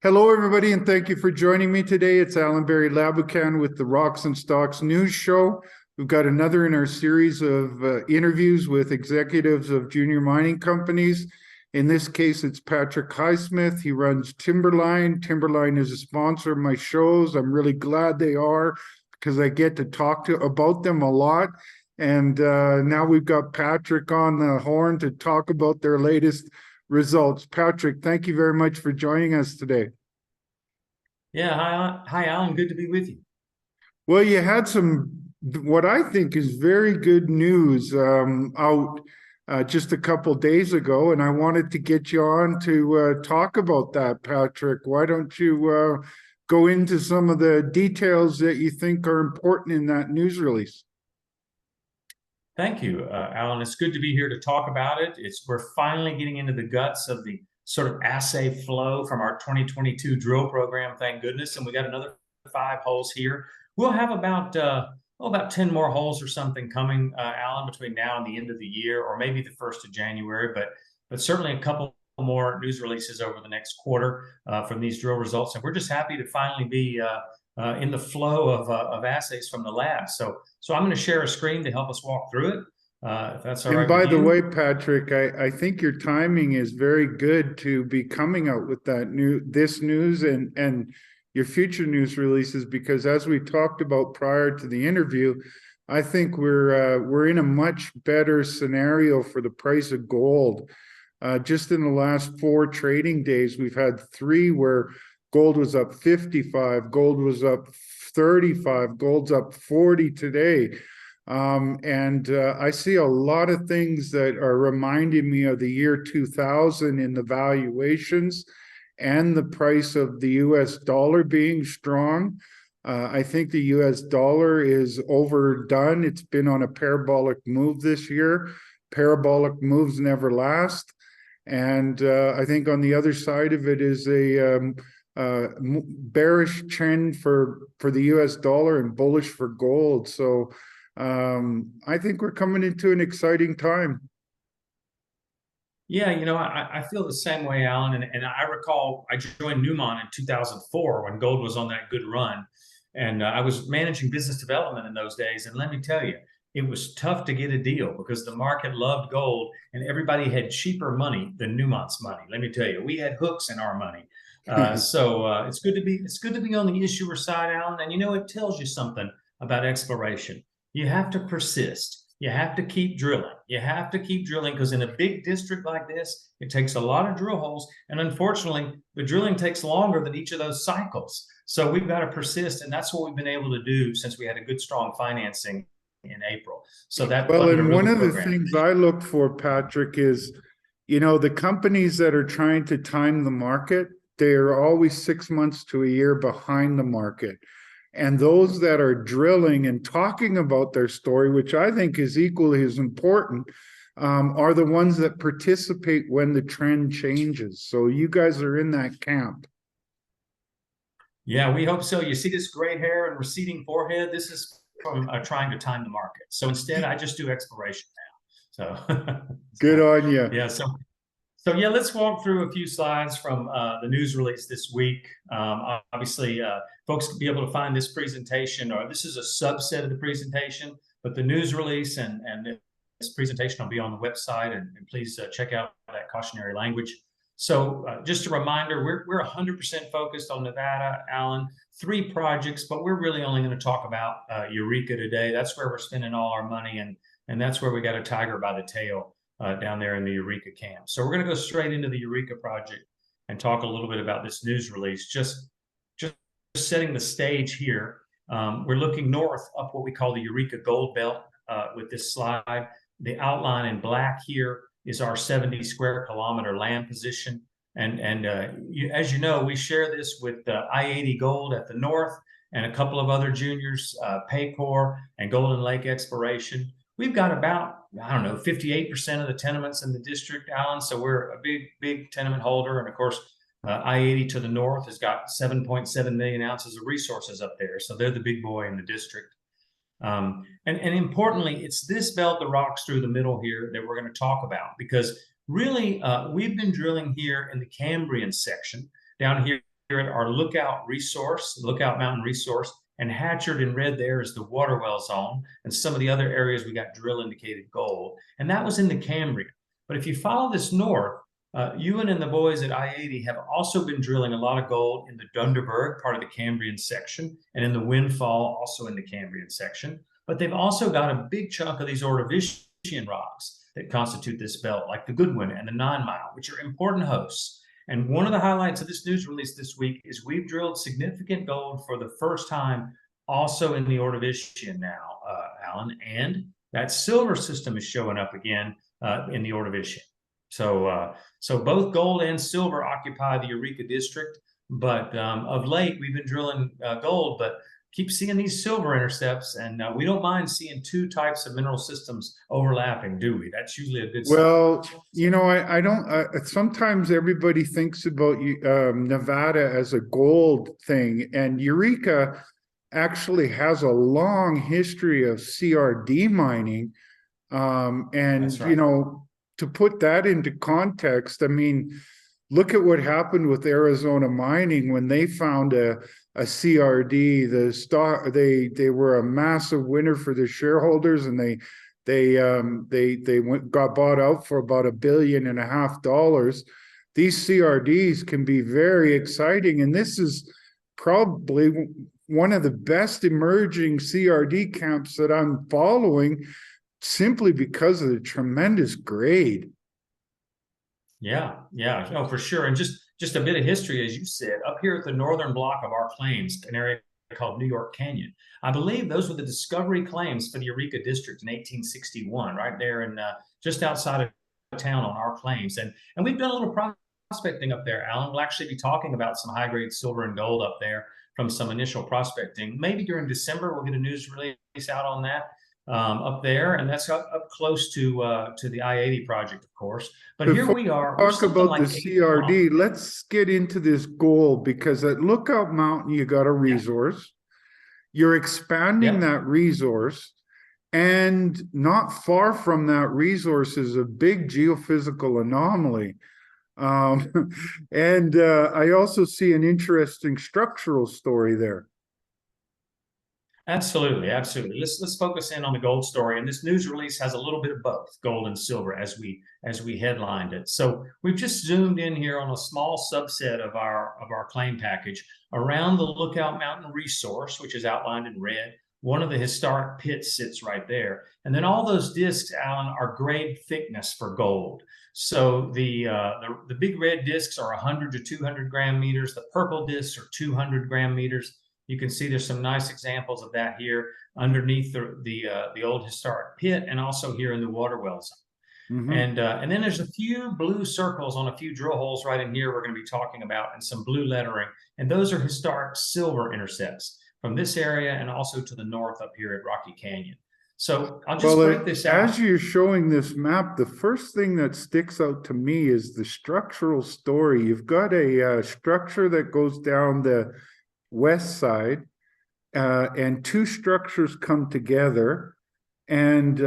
Hello, everybody, and thank you for joining me today. It's Allan Laboucan with the Rocks and Stocks News Show. We've got another in our series of interviews with executives of junior mining companies. In this case, it's Patrick Highsmith. He runs Timberline. Timberline is a sponsor of my shows. I'm really glad they are because I get to talk about them a lot. And now we've got Patrick on the horn to talk about their latest results. Patrick, thank you very much for joining us today. Yeah, hi, Allan. Good to be with you. Well, you had what I think is very good news out just a couple days ago, and I wanted to get you on to talk about that, Patrick. Why don't you go into some of the details that you think are important in that news release? Thank you, Allan. It's good to be here to talk about it. We're finally getting into the guts of the sort of assay flow from our 2022 drill program, thank goodness. And we got another 5 holes here. We'll have about 10 more holes or something coming, Allan, between now and the end of the year, or maybe the 1st of January, but certainly a couple more news releases over the next quarter from these drill results. And we're just happy to finally be in the flow of assays from the lab. So I'm going to share a screen to help us walk through it, if that's all right And by with the you. way, Patrick, I think your timing is very good to be coming out with this news and your future news releases, because as we talked about prior to the interview, I think we're in a much better scenario for the price of gold. Just in the last 4 trading days, we've had 3 where gold was up 55, gold was up 35, gold's up 40 today. And I see a lot of things that are reminding me of the year 2000 in the valuations and the price of the US dollar being strong. I think the US dollar is overdone. It's been on a parabolic move this year. Parabolic moves never last. And I think on the other side of it is a bearish trend for the US dollar and bullish for gold. So I think we're coming into an exciting time. Yeah, I feel the same way, Allan. And I recall I joined Newmont in 2004 when gold was on that good run. And I was managing business development in those days. And let me tell you, it was tough to get a deal because the market loved gold and everybody had cheaper money than Newmont's money. Let me tell you, we had hooks in our money. It's good to be on the issuer side, Allan. And it tells you something about exploration. You have to persist. You have to keep drilling. You have to keep drilling because in a big district like this, it takes a lot of drill holes. And unfortunately, the drilling takes longer than each of those cycles. So we've got to persist. And that's what we've been able to do since we had a good, strong financing in April. So that Well, funded a and real one of the program. things I look for, Patrick, is, the companies that are trying to time the market, they are always 6 months to a year behind the market. And those that are drilling and talking about their story, which I think is equally as important, are the ones that participate when the trend changes. So you guys are in that camp. Yeah, we hope so. You see this gray hair and receding forehead? This is from trying to time the market. So instead, I just do exploration now. So, Good on you. yeah, so yeah, let's walk through a few slides from the news release this week. Obviously, folks will be able to find this presentation, or this is a subset of the presentation, but the news release and this presentation will be on the website, and please check out that cautionary language. So just a reminder, we're 100% focused on Nevada, Allan, 3 projects, but we're really only going to talk about Eureka today. That's where we're spending all our money, and that's where we got a tiger by the tail down there in the Eureka camp. So we're going to go straight into the Eureka project and talk a little bit about this news release. Just setting the stage here. We're looking north up what we call the Eureka Gold Belt with this slide. The outline in black here is our 70 square kilometer land position. And as you know, we share this with I-80 Gold at the north and a couple of other juniors, Paycor and Golden Lake Exploration. We've got about, 58% of the tenements in the district, Allan. So we're a big tenement holder. And of course, I-80 to the north has got 7.7 million ounces of resources up there. So they're the big boy in the district. And importantly, it's this belt that rocks through the middle here that we're going to talk about, because really we've been drilling here in the Cambrian section down here at our Lookout Mountain resource, and hatchered in red there is the water well zone, and some of the other areas we got drill indicated gold. And that was in the Cambrian. But if you follow this north, Ewan and the boys at I-80 have also been drilling a lot of gold in the Dunderberg, part of the Cambrian section, and in the Windfall, also in the Cambrian section. But they've also got a big chunk of these Ordovician rocks that constitute this belt, like the Goodwin and the 9 Mile, which are important hosts. And one of the highlights of this news release this week is we've drilled significant gold for the first time also in the Ordovician now, Allan, and that silver system is showing up again in the Ordovician. So both gold and silver occupy the Eureka district, but of late we've been drilling gold, but keep seeing these silver intercepts, and we don't mind seeing two types of mineral systems overlapping, do we? That's usually a good sign. Well, I don't. Sometimes everybody thinks about Nevada as a gold thing, and Eureka actually has a long history of CRD mining, and That's right. to put that into context, I mean, look at what happened with Arizona mining when they found a CRD. The stock, they were a massive winner for the shareholders, and they got bought out for about $1.5 billion. These CRDs can be very exciting, and this is probably one of the best emerging CRD camps that I'm following, simply because of the tremendous grade. Yeah, no, for sure. And just a bit of history, as you said, up here at the northern block of our claims, an area called New York Canyon. I believe those were the discovery claims for the Eureka district in 1861, right there in just outside of town on our claims. And we've done a little prospecting up there, Allan. We'll actually be talking about some high-grade silver and gold up there from some initial prospecting. Maybe during December, we'll get a news release out on that. Up there, and that's up close to the I-80 project, of course. But Before here we are. Talk about the CRD. Let's get into this gold, because at Lookout Mountain you got a resource. You're expanding that resource, and not far from that resource is a big geophysical anomaly. And I also see an interesting structural story there. Absolutely. Let's focus in on the gold story, and this news release has a little bit of both gold and silver as we headlined it. So we've just zoomed in here on a small subset of our claim package around the Lookout Mountain resource, which is outlined in red. One of the historic pits sits right there, and then all those discs, Allan, are grade thickness for gold. So the big red discs are 100 to 200 gram meters. The purple discs are 200 gram meters. You can see there's some nice examples of that here underneath the old historic pit, and also here in the water well zone. Mm-hmm. And then there's a few blue circles on a few drill holes right in here we're going to be talking about, and some blue lettering. And those are historic silver intercepts from this area and also to the north up here at Rocky Canyon. So I'll just break this out. As you're showing this map, the first thing that sticks out to me is the structural story. You've got a structure that goes down the west side, and two structures come together, and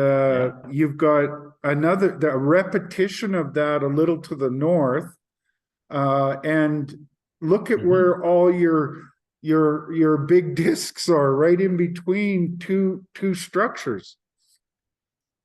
you've got the repetition of that a little to the north, and look at where all your big discs are, right in between two structures.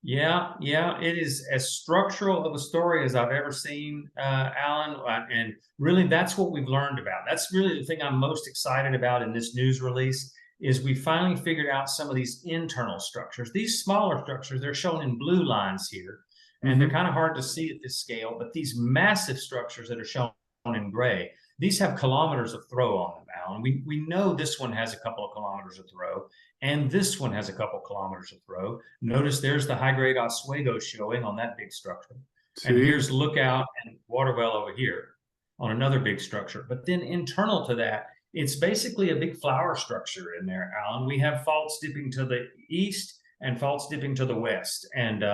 Yeah, it is as structural of a story as I've ever seen, Allan, and really that's what we've learned about. That's really the thing I'm most excited about in this news release, is we finally figured out some of these internal structures. These smaller structures, they're shown in blue lines here, and they're kind of hard to see at this scale, but these massive structures that are shown in gray, these have kilometers of throw on them, Allan. We know this one has a couple of kilometers of throw, and this one has a couple kilometers of throw. Notice there's the high-grade Oswego showing on that big structure. And here's Lookout and water well over here on another big structure. But then internal to that, it's basically a big flower structure in there, Allan. We have faults dipping to the east and faults dipping to the west. And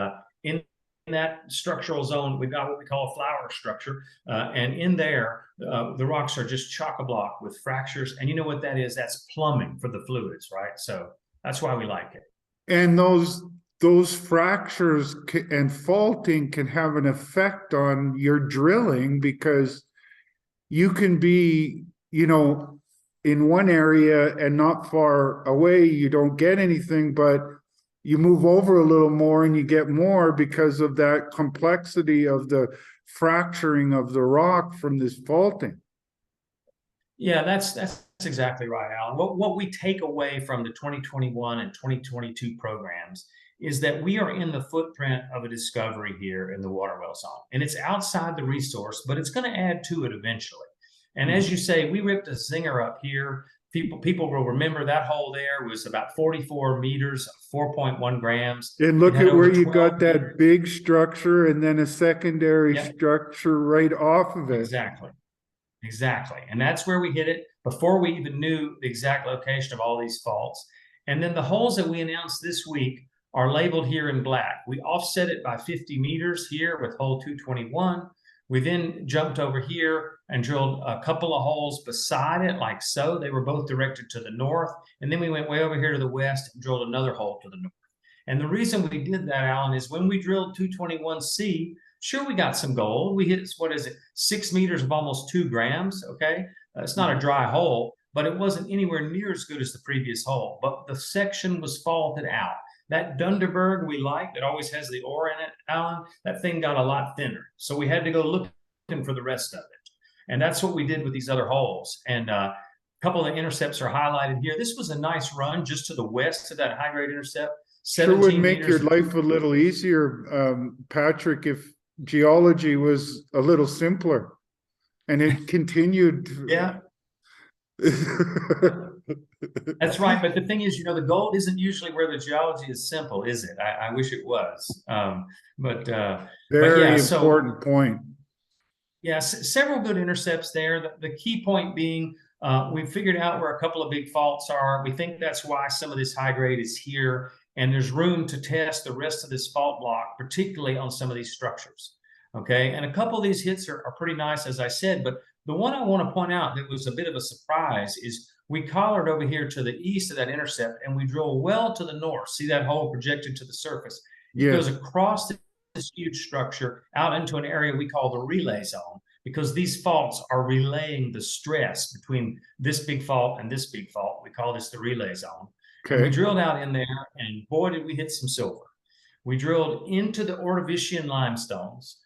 in that structural zone, we've got what we call a flower structure. And in there, the rocks are just chock-a-block with fractures. And you know what that is? That's plumbing for the fluids, right? So that's why we like it. And those fractures and faulting can have an effect on your drilling, because you can be you know, in one area and not far away, you don't get anything, but you move over a little more and you get more because of that complexity of the fracturing of the rock from this faulting. Yeah, that's exactly right, Alan. What we take away from the 2021 and 2022 programs is that we are in the footprint of a discovery here in the water well zone. And it's outside the resource, but it's going to add to it eventually. And as you say, we ripped a zinger up here. People will remember that hole there was about 44 meters, 4.1 grams. And look at where you got that meters. big structure and then a secondary Yep. structure right off of it. Exactly. Exactly. And that's where we hit it before we even knew the exact location of all these faults. And then the holes that we announced this week are labeled here in black. We offset it by 50 meters here with hole 221. We then jumped over here and drilled a couple of holes beside it like so. They were both directed to the north. And then we went way over here to the west and drilled another hole to the north. And the reason we did that, Alan, is when we drilled 221C, sure, we got some gold. We hit, what is it, 6 meters of almost 2 grams, okay? It's not a dry hole, but it wasn't anywhere near as good as the previous hole. But the section was faulted out. That Dunderberg we like, that always has the ore in it, Alan, that thing got a lot thinner. So we had to go looking for the rest of it. And that's what we did with these other holes. And a couple of the intercepts are highlighted here. This was a nice run just to the west of that high-grade intercept. Sure would make your life a little easier, Patrick, if geology was a little simpler and it continued. Yeah. That's right. But the thing is, the gold isn't usually where the geology is simple, is it? I wish it was. Very important point. Yes, several good intercepts there. The key point being, we figured out where a couple of big faults are. We think that's why some of this high grade is here. And there's room to test the rest of this fault block, particularly on some of these structures. Okay. And a couple of these hits are pretty nice, as I said. But the one I want to point out that was a bit of a surprise is we collared over here to the east of that intercept and we drill well to the north. See that hole projected to the surface? It goes across this huge structure out into an area we call the relay zone, because these faults are relaying the stress between this big fault and this big fault. We call this the relay zone. Okay. And we drilled out in there, and boy, did we hit some silver. We drilled into the Ordovician limestones.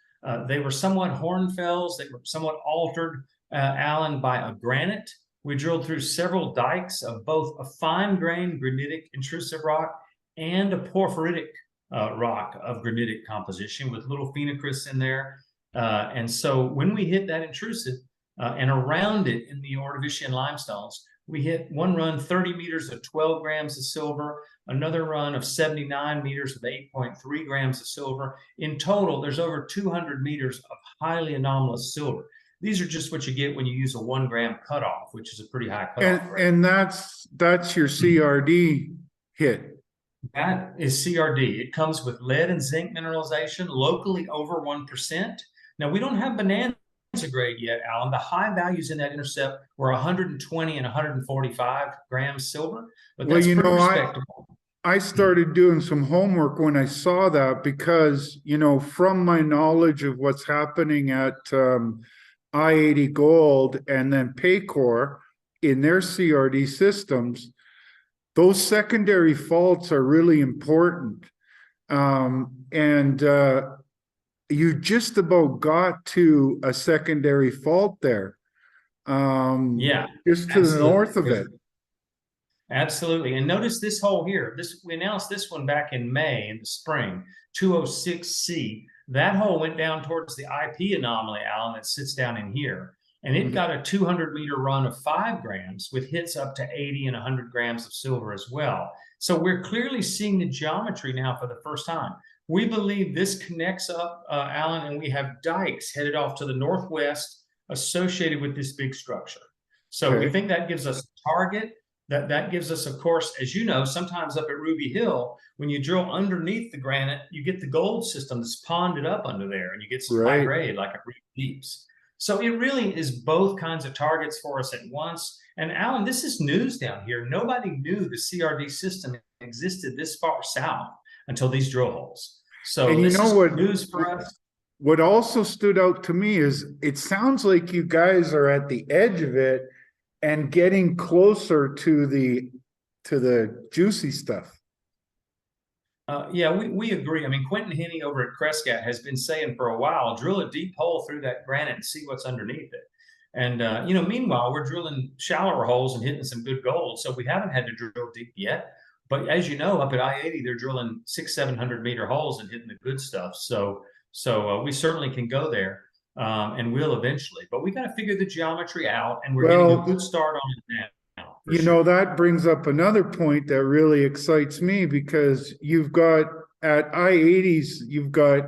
They were somewhat hornfells. They were somewhat altered, Allan, by a granite. We drilled through several dikes of both a fine-grained granitic intrusive rock and a porphyritic rock of granitic composition with little phenocrysts in there. And so when we hit that intrusive and around it in the Ordovician limestones, we hit one run 30 meters of 12 grams of silver, another run of 79 meters of 8.3 grams of silver. In total, there's over 200 meters of highly anomalous silver. These are just what you get when you use a 1 gram cutoff, which is a pretty high cutoff. And that's your CRD hit. That is CRD. It comes with lead and zinc mineralization, locally over 1%. Now, we don't have bonanza grade yet, Allan. The high values in that intercept were 120 and 145 grams silver, but that's pretty respectable. I started doing some homework when I saw that because, from my knowledge of what's happening at I-80 Gold and then Paycor in their CRD systems, those secondary faults are really important. You just about got to a secondary fault there. Just to the north of it. Absolutely. And notice this hole here. We announced this one back in May in the spring, 206C. That hole went down towards the IP anomaly, Allan, that sits down in here. And it got a 200-meter run of 5 grams with hits up to 80 and 100 grams of silver as well. So we're clearly seeing the geometry now for the first time. We believe this connects up, Allan, and we have dikes headed off to the northwest associated with this big structure. So we think that gives us a target. That gives us, of course, as you know, sometimes up at Ruby Hill, when you drill underneath the granite, you get the gold system that's ponded up under there, and you get some high grade like at Ruby Deeps. So it really is both kinds of targets for us at once. And Allan, this is news down here. Nobody knew the CRD system existed this far south until these drill holes. So and this is news for us. What also stood out to me is it sounds like you guys are at the edge of it and getting closer to the juicy stuff. Yeah, we agree. I mean, Quentin Henney over at Crescat has been saying for a while, drill a deep hole through that granite and see what's underneath it. And, meanwhile, we're drilling shallower holes and hitting some good gold. So we haven't had to drill deep yet. But as you know, up at I-80, they're drilling 600-700 meter holes and hitting the good stuff. So we certainly can go there, and will eventually. But we got to figure the geometry out, and we're getting a good start on it now. That brings up another point that really excites me, because you've got at I-80s, you've got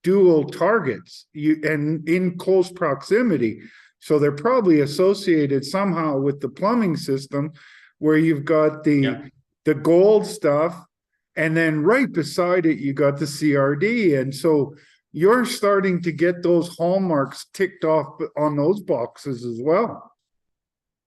dual targets and in close proximity. So they're probably associated somehow with the plumbing system, where you've got the gold stuff, and then right beside it, you got the CRD. And so you're starting to get those hallmarks ticked off on those boxes as well.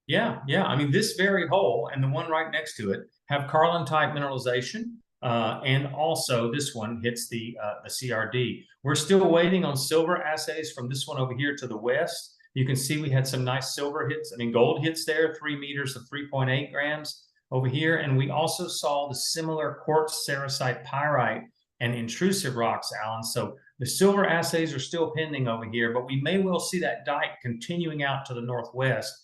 Yeah. I mean, this very hole and the one right next to it have Carlin type mineralization, and also this one hits the CRD. We're still waiting on silver assays from this one over here to the west. You can see we had some nice silver hits. I mean, gold hits there, 3 meters of 3.8 grams over here, and we also saw the similar quartz, sericite, pyrite, and intrusive rocks, Allan. So the silver assays are still pending over here, but we may well see that dike continuing out to the northwest.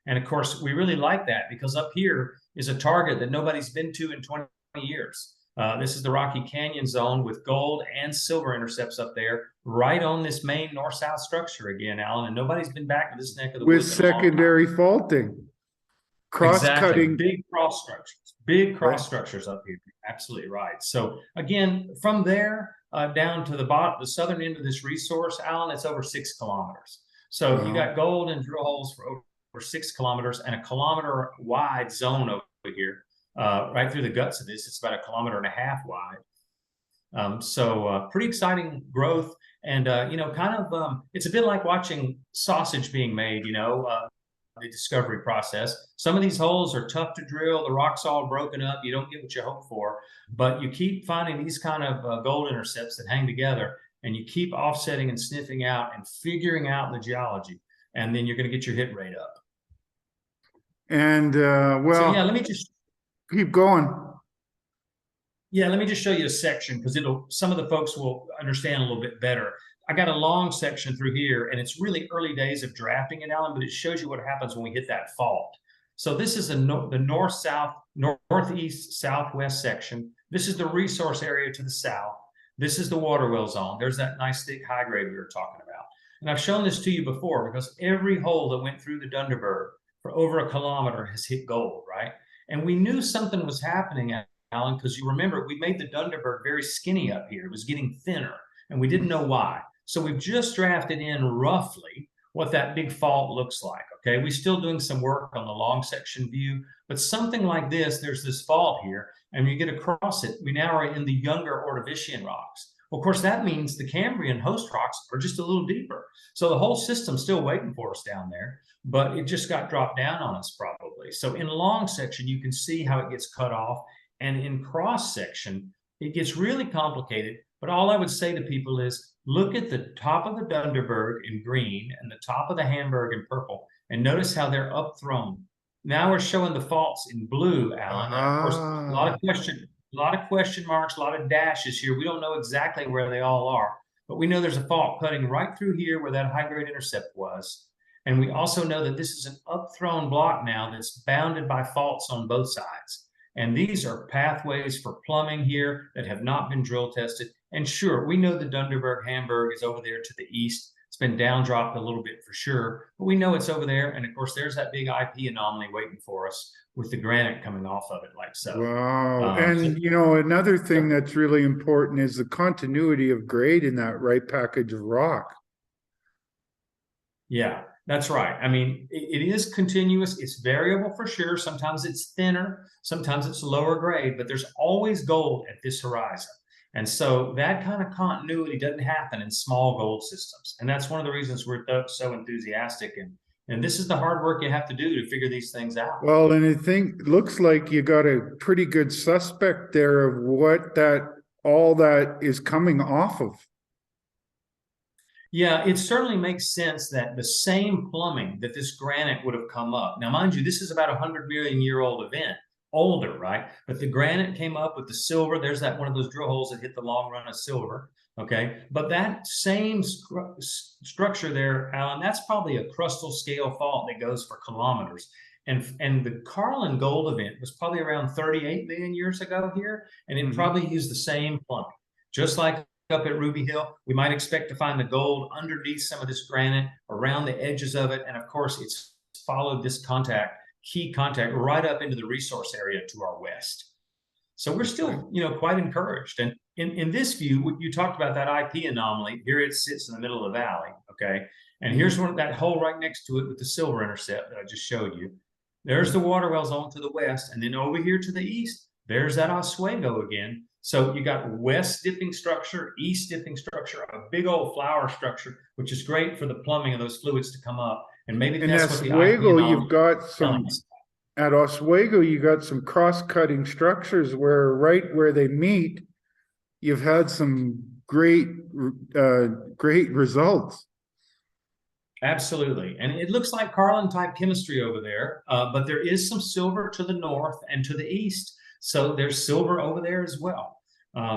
And of course, we really like that, because up here is a target that nobody's been to in 20 years. This is the Rocky Canyon zone with gold and silver intercepts up there, right on this main north-south structure again, Allan. And nobody's been back to this neck of the woods with secondary faulting, cross-cutting. Exactly. Big cross structures up here. Absolutely right. So again, from there down to the southern end of this resource, Allan, it's over 6 kilometers. So you got gold and drill holes for over 6 kilometers, and a kilometer wide zone over here, right through the guts of this. It's about 1.5 kilometers wide. So pretty exciting growth, and it's a bit like watching sausage being made. The discovery process. Some of these holes are tough to drill. The rock's all broken up. You don't get what you hope for, but you keep finding these kind of gold intercepts that hang together, and you keep offsetting and sniffing out and figuring out the geology, and then you're going to get your hit rate up. And so let me just keep going. Yeah, let me just show you a section, because some of the folks will understand a little bit better. I got a long section through here, and it's really early days of drafting it, Allan, but it shows you what happens when we hit that fault. So this is the north-south, northeast, southwest section. This is the resource area to the south. This is the water well zone. There's that nice thick high grade we were talking about. And I've shown this to you before, because every hole that went through the Dunderberg for over 1 kilometer has hit gold, right? And we knew something was happening, Allan, because you remember we made the Dunderberg very skinny up here. It was getting thinner, and we didn't know why. So we've just drafted in roughly what that big fault looks like, okay? We're still doing some work on the long section view, but something like this, there's this fault here, and when you get across it, we now are in the younger Ordovician rocks. Well, of course, that means the Cambrian host rocks are just a little deeper. So the whole system's still waiting for us down there, but it just got dropped down on us probably. So in long section, you can see how it gets cut off, and in cross section, it gets really complicated. But all I would say to people is, look at the top of the Dunderberg in green and the top of the Hamburg in purple, and notice how they're upthrown. Now we're showing the faults in blue, Allan. Of course, a lot of question marks, a lot of dashes here. We don't know exactly where they all are, but we know there's a fault cutting right through here where that high-grade intercept was. And we also know that this is an upthrown block now that's bounded by faults on both sides. And these are pathways for plumbing here that have not been drill tested. And sure, we know the Dunderberg Hamburg is over there to the east. It's been down dropped a little bit for sure, but we know it's over there. And of course, there's that big IP anomaly waiting for us with the granite coming off of it like so. Wow. And another thing that's really important is the continuity of grade in that right package of rock. Yeah, that's right. I mean, it is continuous. It's variable for sure. Sometimes it's thinner, sometimes it's lower grade, but there's always gold at this horizon. And so that kind of continuity doesn't happen in small gold systems. And that's one of the reasons we're so enthusiastic. And this is the hard work you have to do to figure these things out. Well, and I think looks like you got a pretty good suspect there of what all that is coming off of. Yeah, it certainly makes sense that the same plumbing that this granite would have come up. Now, mind you, this is about a 100 million-year-old event, older, right? But the granite came up with the silver. There's that one of those drill holes that hit the long run of silver. Okay, but that same structure there, Alan, that's probably a crustal scale fault that goes for kilometers. And the Carlin gold event was probably around 38 million years ago here, and it probably used the same plumbing, just like up at Ruby Hill. We might expect to find the gold underneath some of this granite, around the edges of it, and of course, it's followed this key contact, right up into the resource area to our west. So we're still, quite encouraged. And in this view, you talked about that IP anomaly. Here it sits in the middle of the valley, okay? And here's that hole right next to it with the silver intercept that I just showed you. There's the water wells on to the west, and then over here to the east, there's that Oswego again. So you got west dipping structure, east dipping structure, a big old flower structure, which is great for the plumbing of those fluids to come up. And maybe that's what the Oswego, you've got some. At Oswego, you got some cross-cutting structures where right where they meet, you've had some great results. Absolutely. And it looks like Carlin type chemistry over there, but there is some silver to the north and to the east. So there's silver over there as well.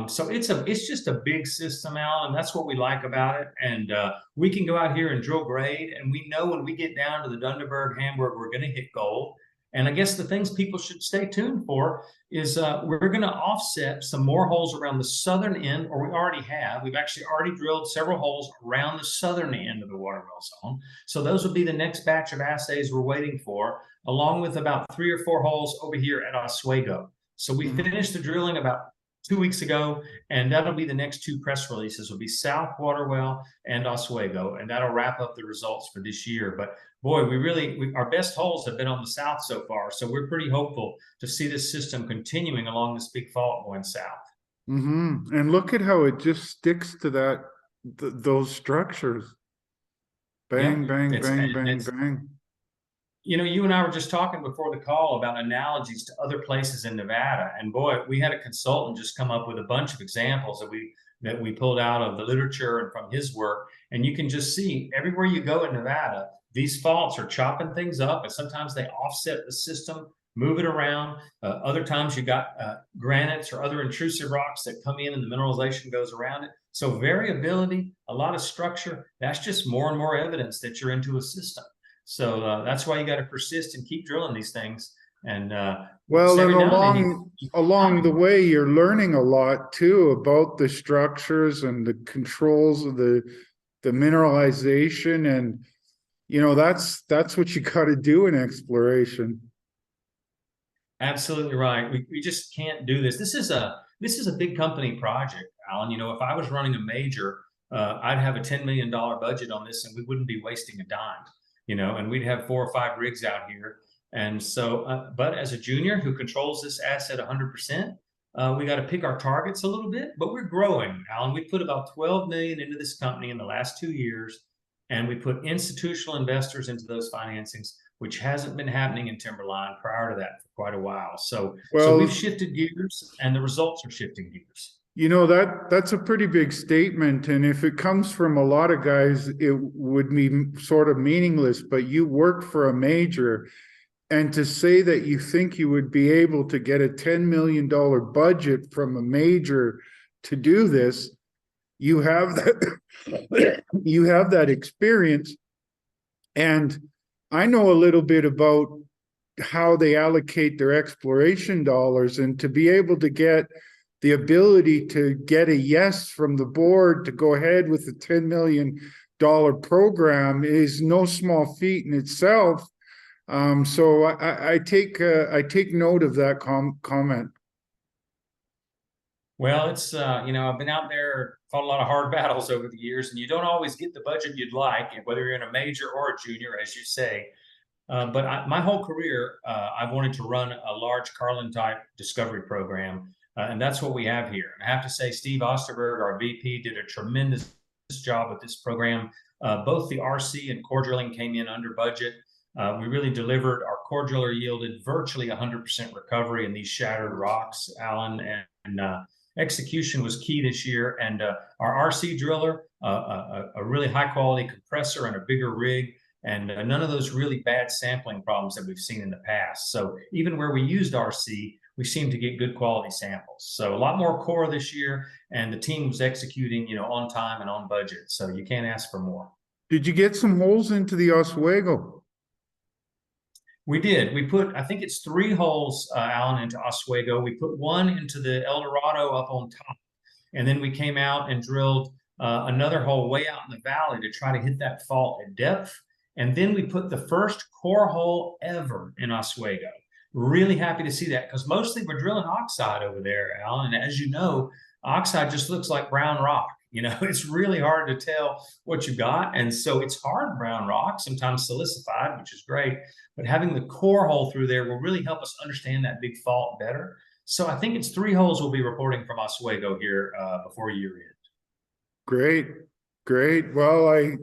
So it's just a big system, Alan, and that's what we like about it. And we can go out here and drill grade, and we know when we get down to the Dunderberg, Hamburg, we're going to hit gold. And I guess the things people should stay tuned for is we're going to offset some more holes around the southern end, or we already have. We've actually already drilled several holes around the southern end of the water well zone. So those will be the next batch of assays we're waiting for, along with about 3 or 4 holes over here at Oswego. So we finished the drilling about 2 weeks ago, and that'll be the next 2 press releases. Will be South Waterwell and Oswego, and that'll wrap up the results for this year. But boy, our best holes have been on the south so far, so we're pretty hopeful to see this system continuing along this big fault going south. And look at how it just sticks to those structures. Bang, bang, bang, bang, bang. You and I were just talking before the call about analogies to other places in Nevada. And boy, we had a consultant just come up with a bunch of examples that we pulled out of the literature and from his work. And you can just see everywhere you go in Nevada, these faults are chopping things up, and sometimes they offset the system, move it around. Other times you got granites or other intrusive rocks that come in and the mineralization goes around it. So variability, a lot of structure, that's just more and more evidence that you're into a system. So that's why you got to persist and keep drilling these things. And well, and along the way, you're learning a lot too about the structures and the controls of the mineralization, and that's what you got to do in exploration. Absolutely right. We just can't do this. This is a big company project, Alan. If I was running a major, I'd have a $10 million budget on this, and we wouldn't be wasting a dime. And we'd have 4 or 5 rigs out here. And so, but as a junior who controls this asset 100%, we got to pick our targets a little bit, but we're growing, Alan. We put about 12 million into this company in the last 2 years, and we put institutional investors into those financings, which hasn't been happening in Timberline prior to that for quite a while. So we've shifted gears, and the results are shifting gears. That's a pretty big statement, and if it comes from a lot of guys, it would be sort of meaningless, but you work for a major, and to say that you think you would be able to get a $10 million budget from a major to do this, you have that experience. And I know a little bit about how they allocate their exploration dollars, and to be able to get the ability to get a yes from the board to go ahead with a $10 million program is no small feat in itself. So I take note of that comment. Well, it's I've been out there, fought a lot of hard battles over the years, and you don't always get the budget you'd like, whether you're in a major or a junior, as you say. But my whole career, I've wanted to run a large Carlin type discovery program. And that's what we have here. And I have to say, Steve Osterberg, our VP, did a tremendous job with this program. Both the RC and core drilling came in under budget. We really delivered. Our core driller yielded virtually 100% recovery in these shattered rocks, Alan. And execution was key this year. And our RC driller, a really high quality compressor and a bigger rig, and none of those really bad sampling problems that we've seen in the past. So even where we used RC, we seemed to get good quality samples. So a lot more core this year, and the team was executing, on time and on budget. So you can't ask for more. Did you get some holes into the Oswego? We did. We put, I think it's 3 holes, Allan, into Oswego. We put 1 into the El Dorado up on top. And then we came out and drilled another hole way out in the valley to try to hit that fault at depth. And then we put the first core hole ever in Oswego. Really happy to see that, because mostly we're drilling oxide over there, Allan. And as you know, oxide just looks like brown rock. It's really hard to tell what you got. And so it's hard brown rock, sometimes silicified, which is great. But having the core hole through there will really help us understand that big fault better. So I think it's 3 holes we'll be reporting from Oswego here before year end. Great. Great. Well, I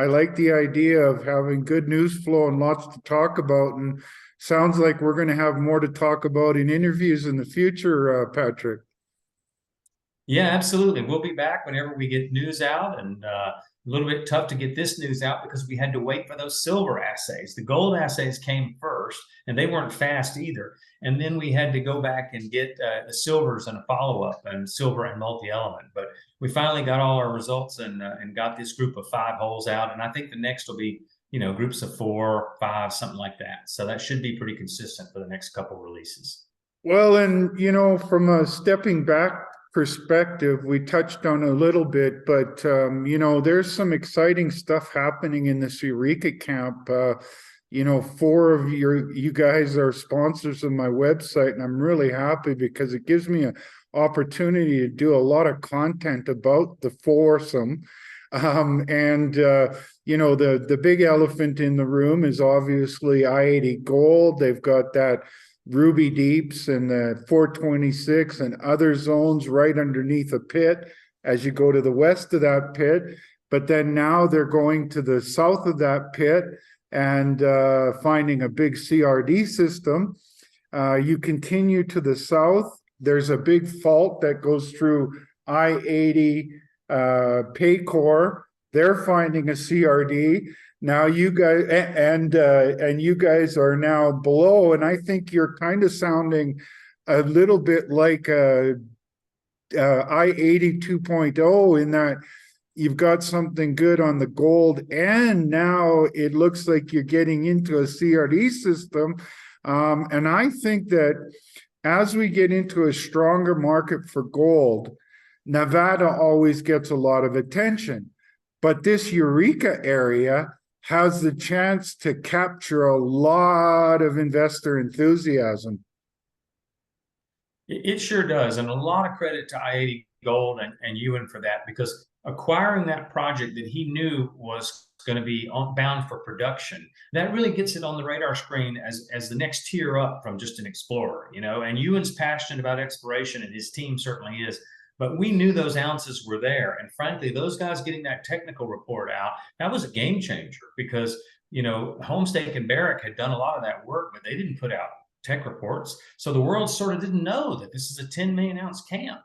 like the idea of having good news flow and lots to talk about. And sounds like we're going to have more to talk about in interviews in the future, Patrick. Yeah, absolutely. We'll be back whenever we get news out, and a little bit tough to get this news out because we had to wait for those silver assays. The gold assays came first, and they weren't fast either. And then we had to go back and get the silvers and a follow-up, and silver and multi-element. But we finally got all our results and got this group of 5 holes out. And I think the next will be, groups of 4, 5, something like that. So that should be pretty consistent for the next couple releases. Well, and, from a stepping back perspective, we touched on a little bit, but there's some exciting stuff happening in this Eureka camp. 4 of you guys are sponsors of my website, and I'm really happy because it gives me an opportunity to do a lot of content about the foursome. The big elephant in the room is obviously I-80 Gold. They've got that Ruby Deeps and the 426 and other zones right underneath a pit as you go to the west of that pit. But then now they're going to the south of that pit and finding a big CRD system. You continue to the south, there's a big fault that goes through I-80 Paycor. They're finding a CRD. Now you guys and you guys are now below, and I think you're kind of sounding a little bit like I-80 2.0 in that you've got something good on the gold, and now it looks like you're getting into a CRD system. And I think that as we get into a stronger market for gold, Nevada always gets a lot of attention, but this Eureka area has the chance to capture a lot of investor enthusiasm. It sure does. And a lot of credit to I-80 Gold and Ewan for that, because acquiring that project that he knew was going to be bound for production, that really gets it on the radar screen as the next tier up from just an explorer, and Ewan's passionate about exploration, and his team certainly is. But we knew those ounces were there. And frankly, those guys getting that technical report out, that was a game changer, because, Homestake and Barrick had done a lot of that work, but they didn't put out tech reports. So the world sort of didn't know that this is a 10 million ounce camp.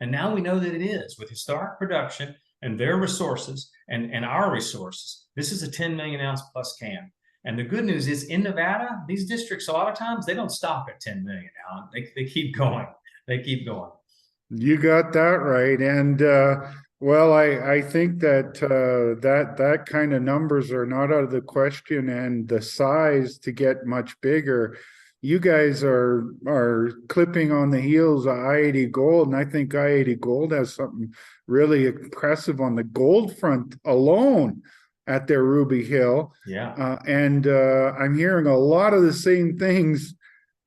And now we know that it is, with historic production and their resources and our resources. This is a 10 million ounce plus camp. And the good news is, in Nevada, these districts, a lot of times, they don't stop at 10 million, Allan. They keep going. They keep going. You got that right. And well, I think that that kind of numbers are not out of the question, and the size to get much bigger. You guys are clipping on the heels of I-80 Gold, and I think I-80 Gold has something really impressive on the gold front alone at their Ruby Hill. Yeah. And I'm hearing a lot of the same things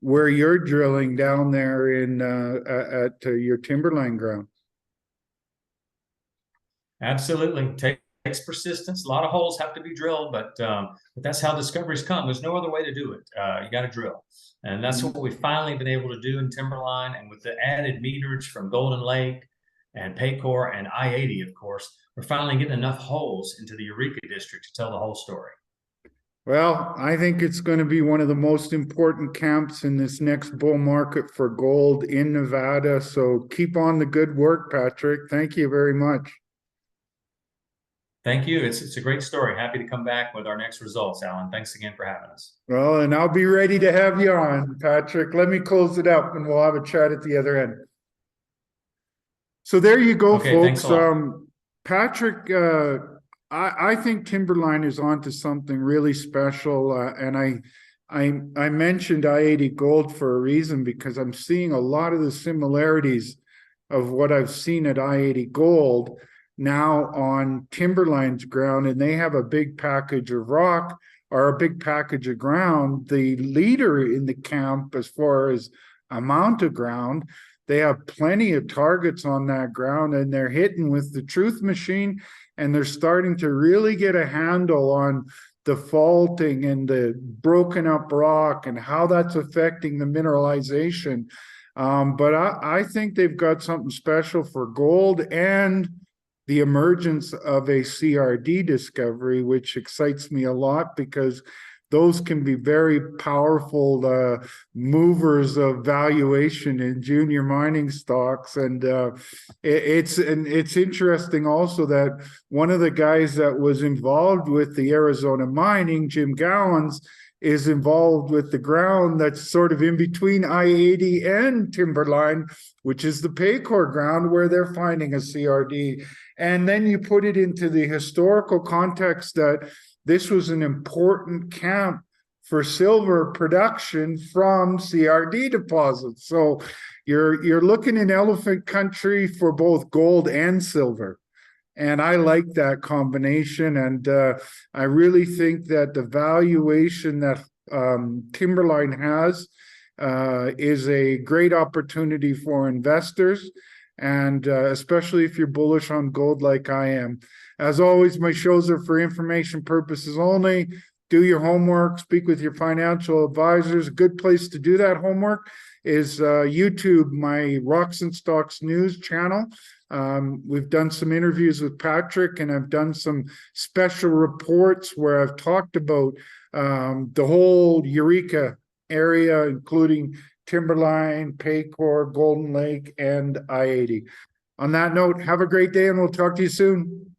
where you're drilling down there in at your Timberline ground. Absolutely. Takes persistence. A lot of holes have to be drilled, but that's how discoveries come. There's no other way to do it. You got to drill. And that's what we've finally been able to do in Timberline. And with the added meterage from Golden Lake and Paycor and I-80, of course, we're finally getting enough holes into the Eureka district to tell the whole story. Well, I think it's going to be one of the most important camps in this next bull market for gold in Nevada. So keep on the good work, Patrick. Thank you very much. Thank you. It's a great story. Happy to come back with our next results, Allan. Thanks again for having us. Well, and I'll be ready to have you on, Patrick. Let me close it up and we'll have a chat at the other end. So there you go, Okay, thanks folks. a lot. Patrick, I think Timberline is onto something really special, and I mentioned I-80 Gold for a reason, because I'm seeing a lot of the similarities of what I've seen at I-80 Gold now on Timberline's ground, and they have a big package of rock or a big package of ground. The leader in the camp as far as amount of ground, they have plenty of targets on that ground, and they're hitting with the truth machine, and they're starting to really get a handle on the faulting and the broken up rock and how that's affecting the mineralization. But I think they've got something special for gold and the emergence of a CRD discovery, which excites me a lot, because those can be very powerful movers of valuation in junior mining stocks. And it's interesting also that one of the guys that was involved with the Arizona mining, Jim Gowans, is involved with the ground that's sort of in between I-80 and Timberline, which is the Paycore ground, where they're finding a CRD. And then you put it into the historical context that this was an important camp for silver production from CRD deposits. So you're looking in elephant country for both gold and silver. And I like that combination. And I really think that the valuation that Timberline has is a great opportunity for investors, and especially if you're bullish on gold like I am. As always, my shows are for information purposes only. Do your homework, speak with your financial advisors. A good place to do that homework is YouTube, my Rocks and Stocks News channel. We've done some interviews with Patrick, and I've done some special reports where I've talked about the whole Eureka area, including Timberline, Paycore, Golden Lake, and I-80. On that note, have a great day, and we'll talk to you soon.